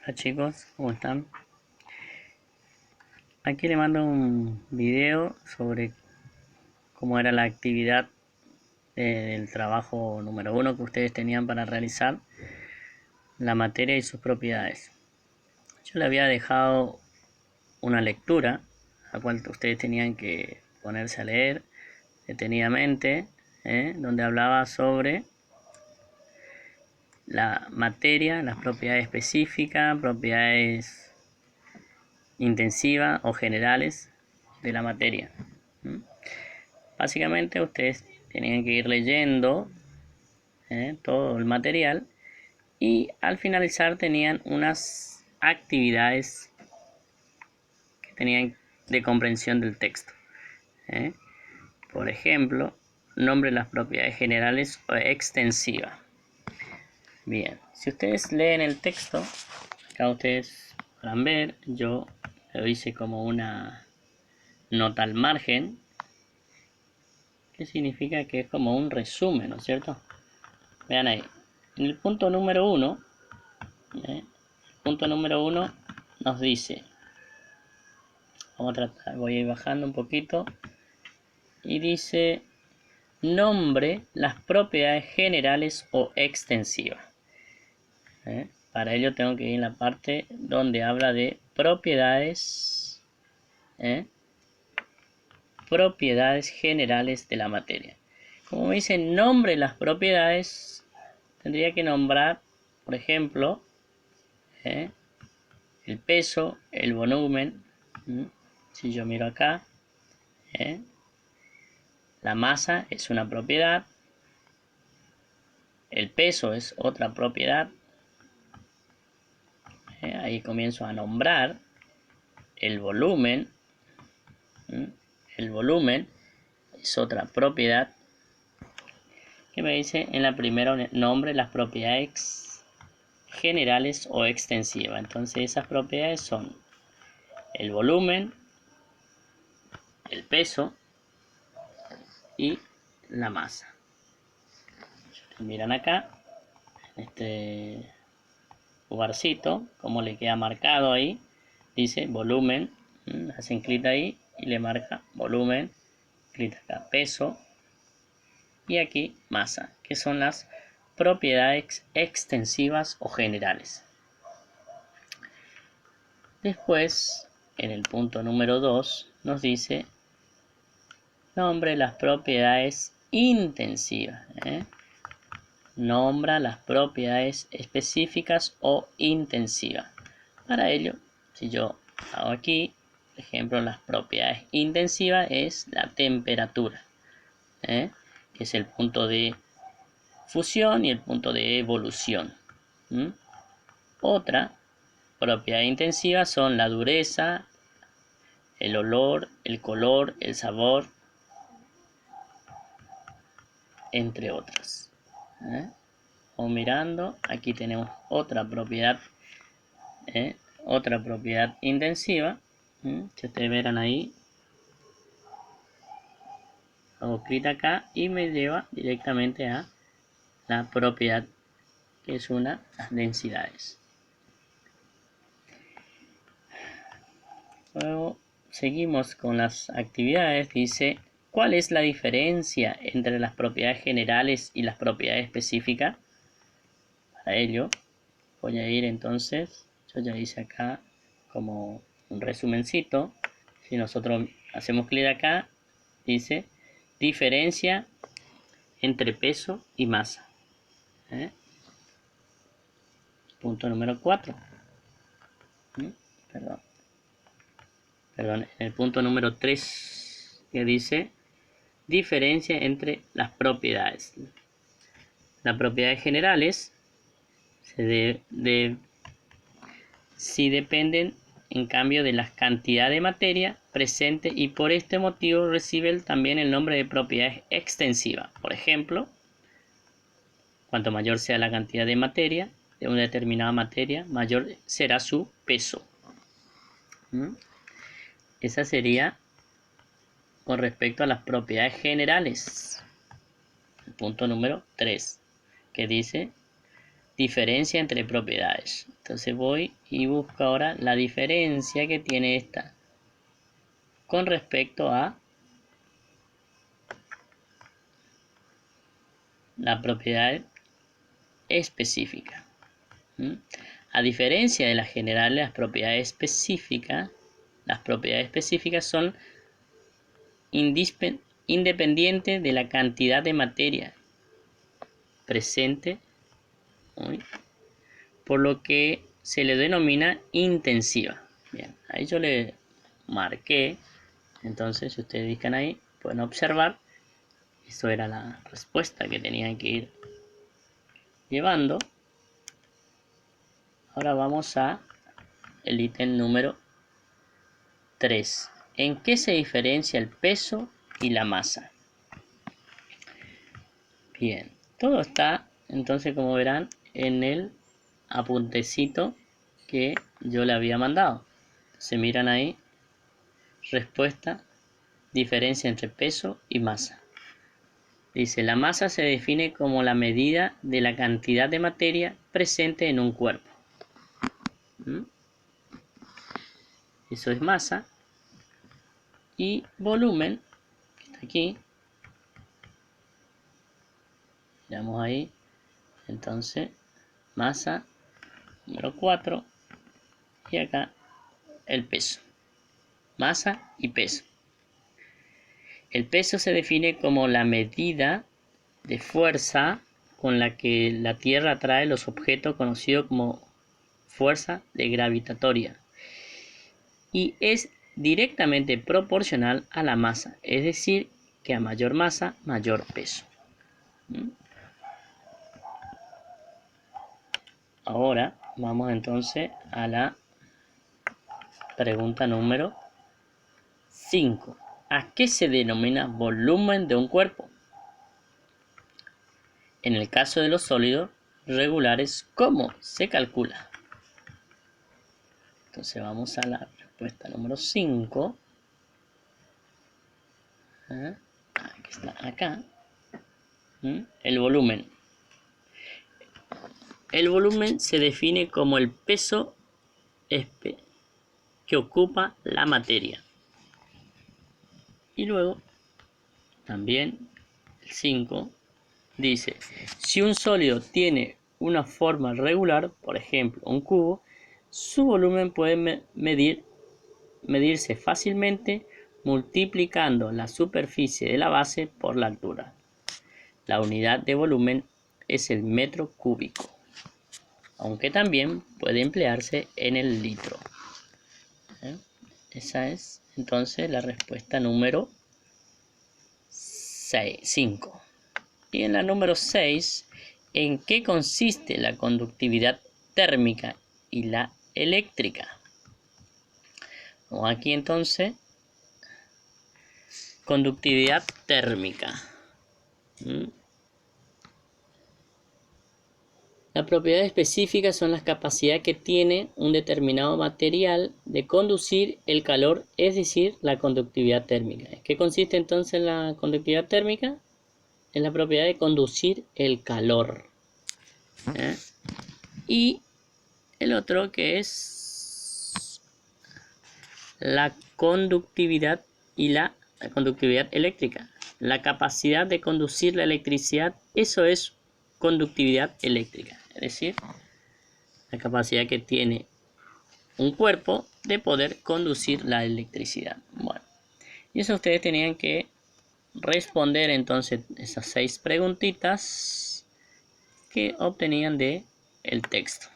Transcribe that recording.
Hola chicos, ¿cómo están? Aquí le mando un video sobre cómo era la actividad del trabajo número 1 que ustedes tenían para realizar, la materia y sus propiedades. Yo le había dejado una lectura, la cual ustedes tenían que ponerse a leer detenidamente, donde hablaba sobre la materia, las propiedades específicas, propiedades intensivas o generales de la materia. Básicamente ustedes tenían que ir leyendo todo el material y al finalizar tenían unas actividades que tenían de comprensión del texto. Por ejemplo, nombre las propiedades generales o extensivas. Bien, si ustedes leen el texto, acá ustedes podrán ver, yo lo hice como una nota al margen, que significa que es como un resumen, ¿no es cierto? Vean ahí, en el punto número 1, nos dice, vamos a tratar, voy a ir bajando un poquito, y dice, nombre las propiedades generales o extensivas. Para ello tengo que ir en la parte donde habla de propiedades, propiedades generales de la materia. Como me dice nombre las propiedades, tendría que nombrar, por ejemplo, el peso, el volumen. Si yo miro acá, la masa es una propiedad, el peso es otra propiedad. Ahí comienzo a nombrar el volumen. El volumen es otra propiedad. Que me dice en la primera nombre las propiedades generales o extensivas. Entonces esas propiedades son el volumen, el peso y la masa. Si ustedes miran acá, en este lugarcito, como le queda marcado ahí, dice volumen, hacen clic ahí y le marca volumen, clic acá, peso y aquí masa, que son las propiedades extensivas o generales. Después, en el punto número 2, nos dice nombre las propiedades intensivas. Nombra las propiedades específicas o intensivas. Para ello, si yo hago aquí, por ejemplo, las propiedades intensivas es la temperatura, que es el punto de fusión y el punto de evolución. Otra propiedad intensiva son la dureza, el olor, el color, el sabor, entre otras. O mirando, aquí tenemos otra propiedad intensiva. Si ustedes verán ahí, hago clic acá y me lleva directamente a la propiedad que es las densidades. Luego seguimos con las actividades. Dice, ¿cuál es la diferencia entre las propiedades generales y las propiedades específicas? Para ello voy a ir entonces, yo ya hice acá como un resumencito. Si nosotros hacemos clic acá, dice diferencia entre peso y masa. Punto número 4. Perdón, en el punto número 3, que dice diferencia entre las propiedades. Las propiedades generales si dependen en cambio de la cantidad de materia presente y por este motivo recibe también el nombre de propiedades extensivas. Por ejemplo, cuanto mayor sea la cantidad de materia de una determinada materia, mayor será su peso. Esa sería con respecto a las propiedades generales. El punto número 3, que dice diferencia entre propiedades. Entonces voy y busco ahora la diferencia que tiene esta con respecto a la propiedad específica. A diferencia de las generales, las propiedades específicas son independientes de la cantidad de materia presente, por lo que se le denomina intensiva. Bien, ahí yo le marqué. Entonces, si ustedes buscan ahí, pueden observar. Eso era la respuesta que tenían que ir llevando. Ahora vamos a el ítem número 3. ¿En qué se diferencia el peso y la masa? Bien, todo está, entonces, como verán, en el apuntecito que yo le había mandado. Se miran ahí, respuesta, diferencia entre peso y masa. Dice, la masa se define como la medida de la cantidad de materia presente en un cuerpo. Eso es masa. Y volumen, que está aquí. Miramos ahí. Entonces, masa número 4. Y acá el peso. Masa y peso. El peso se define como la medida de fuerza con la que la Tierra atrae los objetos, conocido como fuerza de gravitatoria, y es directamente proporcional a la masa, es decir, que a mayor masa, mayor peso. Ahora vamos entonces a la pregunta número 5. ¿A qué se denomina volumen de un cuerpo? En el caso de los sólidos regulares, ¿cómo se calcula? Entonces vamos a la respuesta número 5. Aquí está, acá. El volumen. El volumen se define como el peso que ocupa la materia. Y luego, también, el 5 dice, si un sólido tiene una forma regular, por ejemplo, un cubo, su volumen puede medirse fácilmente multiplicando la superficie de la base por la altura. La unidad de volumen es el metro cúbico, aunque también puede emplearse en el litro. Esa es entonces la respuesta número 5. Y en la número 6, ¿en qué consiste la conductividad térmica y la eléctrica? Aquí entonces, conductividad térmica. Las propiedades específicas son las capacidades que tiene un determinado material de conducir el calor, es decir, la conductividad térmica. ¿En qué consiste entonces la conductividad térmica? En la propiedad de conducir el calor. Y el otro que es la conductividad y la conductividad eléctrica. La capacidad de conducir la electricidad, eso es conductividad eléctrica. Es decir, la capacidad que tiene un cuerpo de poder conducir la electricidad. Bueno, y eso ustedes tenían que responder entonces esas 6 preguntitas que obtenían de el texto.